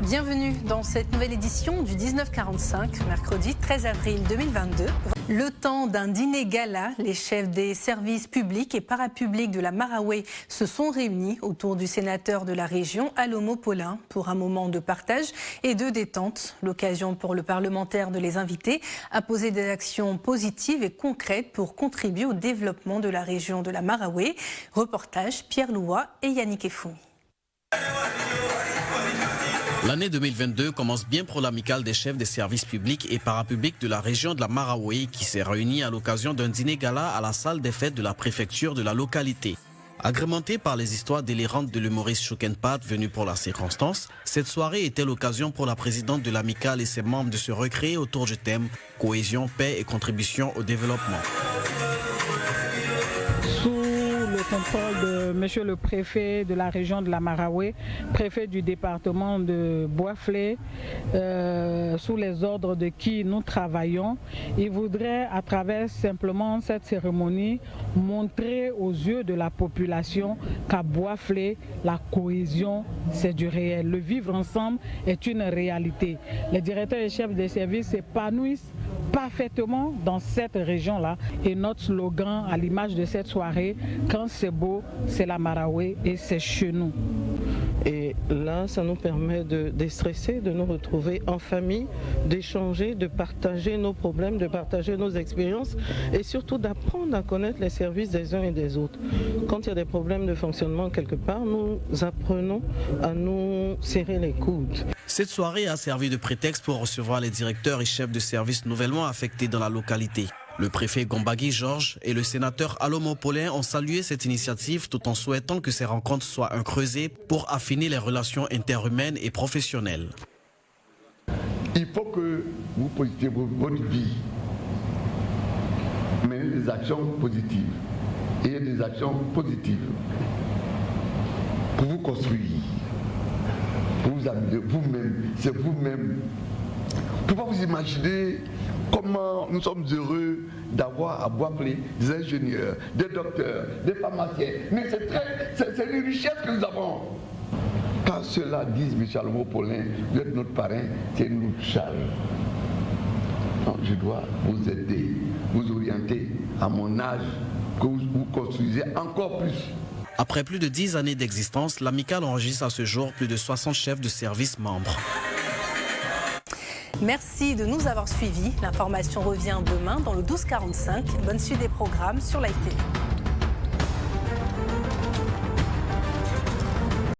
Bienvenue dans cette nouvelle édition du 1945, mercredi 13 avril 2022. Le temps d'un dîner gala, les chefs des services publics et parapublics de la Maraoué se sont réunis autour du sénateur de la région, Alomo Paulin, pour un moment de partage et de détente. L'occasion pour le parlementaire de les inviter à poser des actions positives et concrètes pour contribuer au développement de la région de la Maraoué. Reportage Pierre Louat et Yannick Efoumi. L'année 2022 commence bien pour l'amicale des chefs des services publics et parapublics de la région de la Maraoué qui s'est réunie à l'occasion d'un dîner gala à la salle des fêtes de la préfecture de la localité. Agrémentée par les histoires délirantes de l'humoriste Choukenpat venu pour la circonstance, cette soirée était l'occasion pour la présidente de l'amicale et ses membres de se recréer autour du thème « Cohésion, paix et contribution au développement ». Contrôle de monsieur le préfet de la région de la Maraoué, préfet du département de Bois-Flé, sous les ordres de qui nous travaillons. Il voudrait, à travers simplement cette cérémonie, montrer aux yeux de la population qu'à Bois-Flé, la cohésion, c'est du réel. Le vivre ensemble est une réalité. Les directeurs et chefs des services s'épanouissent parfaitement dans cette région-là. Et notre slogan, à l'image de cette soirée, quand c'est beau, c'est la Maraoué et c'est chez nous. Et là, ça nous permet de déstresser, de nous retrouver en famille, d'échanger, de partager nos problèmes, de partager nos expériences et surtout d'apprendre à connaître les services des uns et des autres. Quand il y a des problèmes de fonctionnement quelque part, nous apprenons à nous serrer les coudes. Cette soirée a servi de prétexte pour recevoir les directeurs et chefs de services nouvellement affectés dans la localité. Le préfet Gombagui Georges et le sénateur Alomo Paulin ont salué cette initiative tout en souhaitant que ces rencontres soient un creuset pour affiner les relations interhumaines et professionnelles. Il faut que vous positiez vos bonnes vies, mais des actions positives et des actions positives pour vous construire, pour vous amuser vous-même, c'est vous-même. Pouvez vous imaginer comment nous sommes heureux d'avoir à Bois-Flé des ingénieurs, des docteurs, des pharmaciens. Mais c'est une richesse que nous avons. Quand cela disent, M. Alomo Paulin, vous êtes notre parrain, c'est notre charge. Je dois vous aider, vous orienter à mon âge, que vous construisez encore plus. Après plus de 10 années d'existence, l'amicale enregistre à ce jour plus de 60 chefs de service membres. Merci de nous avoir suivis. L'information revient demain dans le 12:45. Bonne suite des programmes sur Live TV.